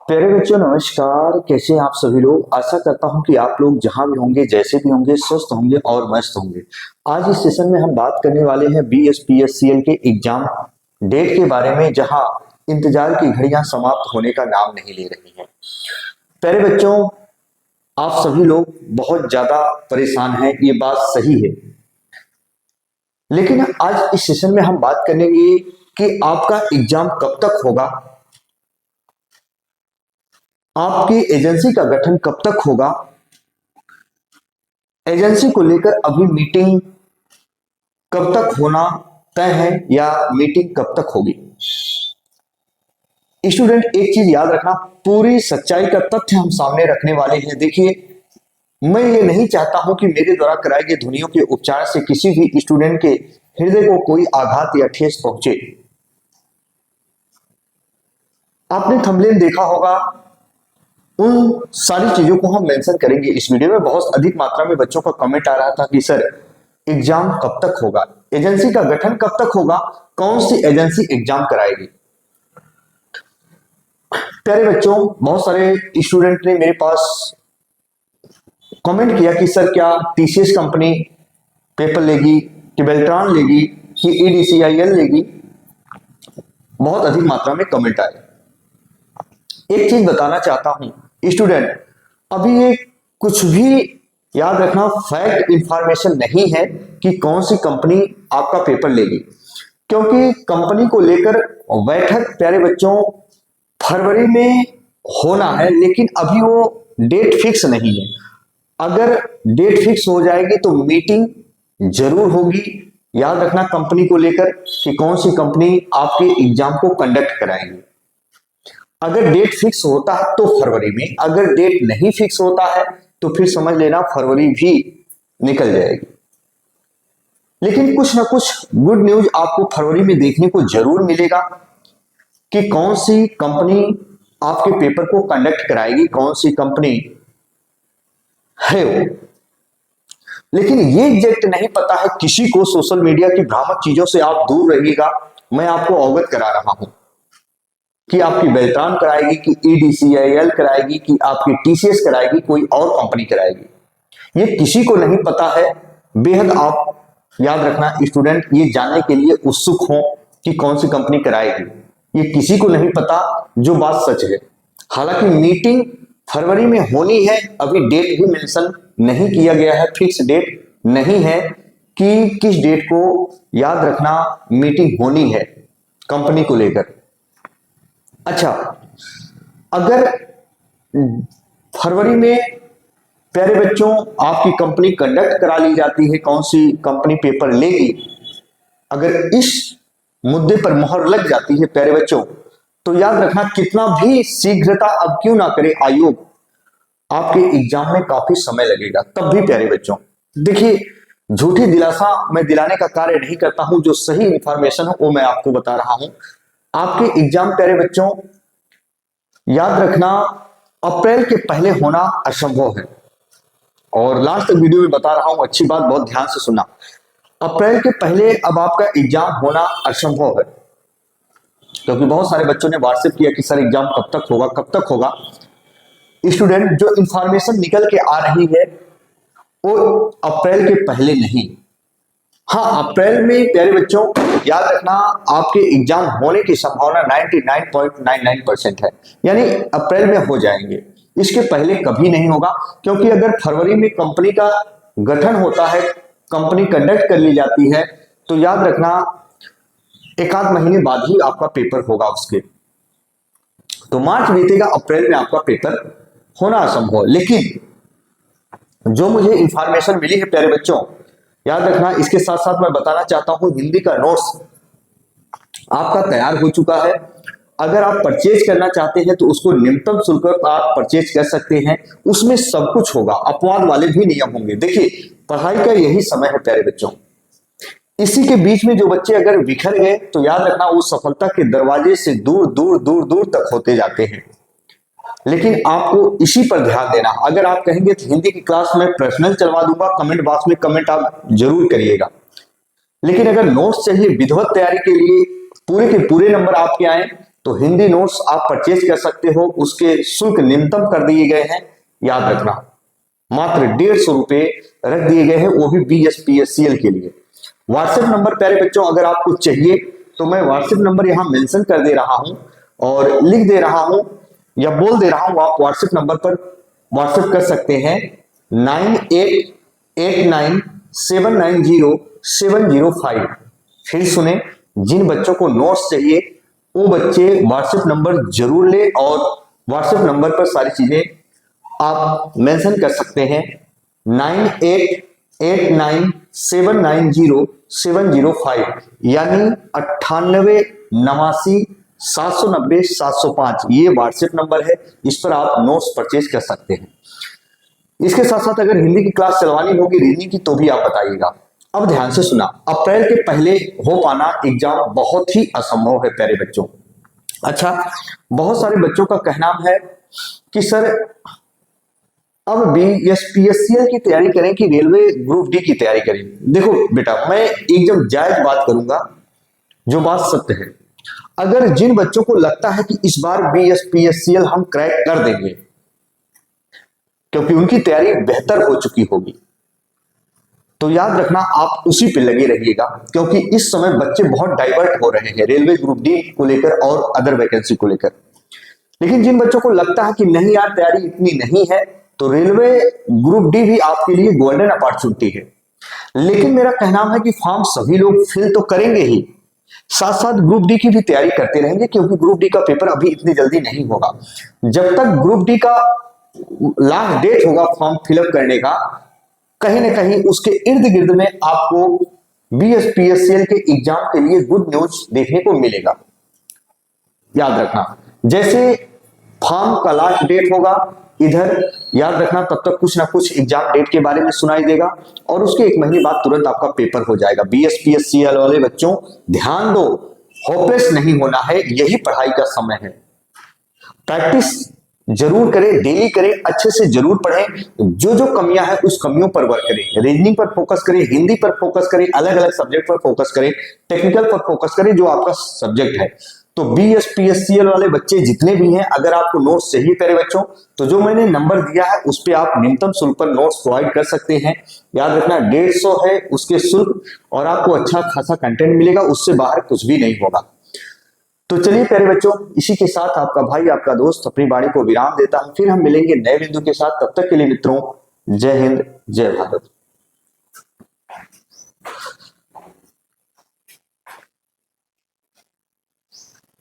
प्यारे बच्चों नमस्कार। कैसे हैं आप सभी लोग। आशा करता हूं कि आप लोग जहां भी होंगे, जैसे भी होंगे, स्वस्थ होंगे और मस्त होंगे। आज इस सेशन में हम बात करने वाले हैं BSPSCL के एग्जाम डेट के बारे में, जहां इंतजार की घड़ियां समाप्त होने का नाम नहीं ले रही हैं। प्यारे बच्चों, आप सभी लोग बहुत ज्यादा परेशान हैं, ये बात सही है। लेकिन आज इस सेशन में हम बात करेंगे कि आपका एग्जाम कब तक होगा, आपकी एजेंसी का गठन कब तक होगा, एजेंसी को लेकर अभी मीटिंग कब तक होना तय है या मीटिंग कब तक होगी। स्टूडेंट, एक चीज याद रखना, पूरी सच्चाई का तथ्य हम सामने रखने वाले हैं। देखिए, मैं ये नहीं चाहता हूं कि मेरे द्वारा कराए गए ध्वनियों के उपचार से किसी भी स्टूडेंट के हृदय को कोई आघात या ठेस पहुंचे। आपने थंबनेल देखा होगा, उन सारी चीजों को हम मेंशन करेंगे इस वीडियो में। बहुत अधिक मात्रा में बच्चों का कमेंट आ रहा था कि सर एग्जाम कब तक होगा, एजेंसी का गठन कब तक होगा, कौन सी एजेंसी एग्जाम कराएगी। प्यारे बच्चों, बहुत सारे स्टूडेंट ने मेरे पास कमेंट किया कि सर क्या TCS कंपनी पेपर लेगी, कि बेल्ट्रॉन लेगी, कि EDCIL लेगी। बहुत अधिक मात्रा में कमेंट आए। एक चीज बताना चाहता हूं स्टूडेंट, अभी ये कुछ भी याद रखना फैक्ट इंफॉर्मेशन नहीं है कि कौन सी कंपनी आपका पेपर लेगी, क्योंकि कंपनी को लेकर बैठक प्यारे बच्चों फरवरी में होना है, लेकिन अभी वो डेट फिक्स नहीं है। अगर डेट फिक्स हो जाएगी तो मीटिंग जरूर होगी। याद रखना कंपनी को लेकर कि कौन सी कंपनी आपके एग्जाम को कंडक्ट कराएगी। अगर डेट फिक्स होता है तो फरवरी में, अगर डेट नहीं फिक्स होता है तो फिर समझ लेना फरवरी भी निकल जाएगी। लेकिन कुछ ना कुछ गुड न्यूज आपको फरवरी में देखने को जरूर मिलेगा कि कौन सी कंपनी आपके पेपर को कंडक्ट कराएगी, कौन सी कंपनी है वो। लेकिन ये एग्जैक्ट नहीं पता है किसी को। सोशल मीडिया की भ्रामक चीजों से आप दूर रहिएगा। मैं आपको अवगत करा रहा हूं कि आपकी बेल्ट्रॉन कराएगी, कि EDCIL कराएगी, कि आपकी TCS कराएगी, कोई और कंपनी कराएगी, ये किसी को नहीं पता है। बेहद आप याद रखना स्टूडेंट, ये जानने के लिए उत्सुक हो कि कौन सी कंपनी कराएगी, ये किसी को नहीं पता, जो बात सच है। हालांकि मीटिंग फरवरी में होनी है, अभी डेट भी मेंशन नहीं किया गया है, फिक्स डेट नहीं है कि किस डेट को याद रखना मीटिंग होनी है कंपनी को लेकर। अच्छा, अगर फरवरी में प्यारे बच्चों आपकी कंपनी कंडक्ट करा ली जाती है, कौन सी कंपनी पेपर लेगी, अगर इस मुद्दे पर मोहर लग जाती है प्यारे बच्चों, तो याद रखना कितना भी शीघ्रता अब क्यों ना करे आयोग, आपके एग्जाम में काफी समय लगेगा तब भी। प्यारे बच्चों देखिए, झूठी दिलासा मैं दिलाने का कार्य नहीं करता हूं, जो सही इंफॉर्मेशन है वो मैं आपको बता रहा हूं। आपके एग्जाम प्यारे बच्चों याद रखना अप्रैल के पहले होना असंभव है। और लास्ट वीडियो में बता रहा हूं, अच्छी बात बहुत ध्यान से सुनना, अप्रैल के पहले अब आपका एग्जाम होना असंभव है। क्योंकि बहुत सारे बच्चों ने व्हाट्सएप किया कि सर एग्जाम कब तक होगा, कब तक होगा। स्टूडेंट, जो इंफॉर्मेशन निकल के आ रही है वो अप्रैल के पहले नहीं। हाँ, अप्रैल में प्यारे बच्चों याद रखना आपके एग्जाम होने की संभावना 99.99% है, यानी अप्रैल में हो जाएंगे, इसके पहले कभी नहीं होगा। क्योंकि अगर फरवरी में कंपनी का गठन होता है, कंपनी कंडक्ट कर ली जाती है, तो याद रखना एक आध महीने बाद ही आपका पेपर होगा उसके। तो मार्च बीतेगा, अप्रैल में आपका पेपर होना असंभव। लेकिन जो मुझे इंफॉर्मेशन मिली है प्यारे बच्चों, याद रखना, इसके साथ साथ मैं बताना चाहता हूं हिंदी का नोट्स आपका तैयार हो चुका है। अगर आप परचेज करना चाहते हैं तो उसको न्यूनतम शुल्क पर आप परचेज कर सकते हैं। उसमें सब कुछ होगा, अपवाद वाले भी नियम होंगे। देखिए, पढ़ाई का यही समय है प्यारे बच्चों। इसी के बीच में जो बच्चे अगर बिखर गए तो याद रखना वो सफलता के दरवाजे से दूर दूर दूर दूर तक होते जाते हैं। लेकिन आपको इसी पर ध्यान देना। अगर आप कहेंगे तो हिंदी की क्लास में पर्सनल चलवा दूंगा, कमेंट बॉक्स में कमेंट आप जरूर करिएगा। लेकिन अगर नोट्स चाहिए विधिवत तैयारी के लिए, पूरे के पूरे नंबर आपके आए, तो हिंदी नोट्स आप परचेज कर सकते हो, उसके शुल्क न्यूनतम कर दिए गए हैं, याद रखना मात्र 150 रुपए रख दिए गए हैं, वो भी BSPSCL के लिए। व्हाट्सएप नंबर प्यारे बच्चों अगर आपको चाहिए तो मैं व्हाट्सएप नंबर यहां मेंशन कर दे रहा हूं और लिख दे रहा हूं या बोल दे रहा हूं, आप व्हाट्सएप नंबर पर व्हाट्सएप कर सकते हैं 9889790705। फिर सुने, जिन बच्चों को नोट्स चाहिए वो बच्चे व्हाट्सएप नंबर जरूर ले और व्हाट्सएप नंबर पर सारी चीजें आप मेंशन कर सकते हैं 9889790705 यानी 9889790705। ये व्हाट्सएप नंबर है, इस पर आप नोट्स परचेज कर सकते हैं। इसके साथ साथ अगर हिंदी की क्लास चलवानी होगी रीजनिंग की तो भी आप बताइएगा। अब ध्यान से सुना, अप्रैल के पहले हो पाना एग्जाम बहुत ही असंभव है प्यारे बच्चों। अच्छा, बहुत सारे बच्चों का कहना है कि सर अब BSPSCL की तैयारी करें कि रेलवे ग्रुप डी की तैयारी करें। देखो बेटा, मैं एकदम जायज बात करूंगा, जो बात सत्य है। अगर जिन बच्चों को लगता है कि इस बार BSPSCL हम क्रैक कर देंगे क्योंकि उनकी तैयारी बेहतर हो चुकी होगी, तो याद रखना आप उसी पे लगे रहिएगा, क्योंकि इस समय बच्चे बहुत डाइवर्ट हो रहे हैं रेलवे ग्रुप डी को लेकर और अदर वैकेंसी को लेकर। लेकिन जिन बच्चों को लगता है कि नहीं यार तैयारी इतनी नहीं है, तो रेलवे ग्रुप डी भी आपके लिए गोल्डन अपॉर्चुनिटी है। लेकिन मेरा कहना है कि फॉर्म सभी लोग फिल तो करेंगे ही, साथ साथ ग्रुप डी की भी तैयारी करते रहेंगे, क्योंकि ग्रुप डी का पेपर अभी इतनी जल्दी नहीं होगा। जब तक ग्रुप डी का लास्ट डेट होगा फॉर्म फिलअप करने का, कहीं ना कहीं उसके इर्द गिर्द में आपको BSPSCL के एग्जाम के लिए गुड न्यूज देखने को मिलेगा। याद रखना, जैसे फॉर्म का लास्ट डेट होगा इधर, याद रखना तब तक कुछ ना कुछ एग्जाम डेट के बारे में सुनाई देगा और उसके एक महीने बाद तुरंत आपका पेपर हो जाएगा। BSPSCL वाले बच्चों ध्यान दो, होपलेस नहीं होना है, यही पढ़ाई का समय है। प्रैक्टिस जरूर करें, डेली करें, अच्छे से जरूर पढ़ें, जो जो कमियां हैं उस कमियों पर वर्क करें, रीजनिंग पर फोकस करें, हिंदी पर फोकस करें, अलग अलग सब्जेक्ट पर फोकस करें, टेक्निकल पर फोकस करें जो आपका सब्जेक्ट है। तो BSPSCL वाले बच्चे जितने भी हैं, अगर आपको नोट्स चाहिए प्यारे बच्चों, तो जो मैंने नंबर दिया है उस पर आप न्यूनतम शुल्क पर नोट्स प्रोवाइड कर सकते हैं। याद रखना 150 है उसके शुल्क और आपको अच्छा खासा कंटेंट मिलेगा, उससे बाहर कुछ भी नहीं होगा। तो चलिए प्यारे बच्चों, इसी के साथ आपका भाई आपका दोस्त अपनी वाणी को विराम देता हूं। फिर हम मिलेंगे नए बिंदु के साथ, तब तक के लिए मित्रों जय हिंद जय भारत।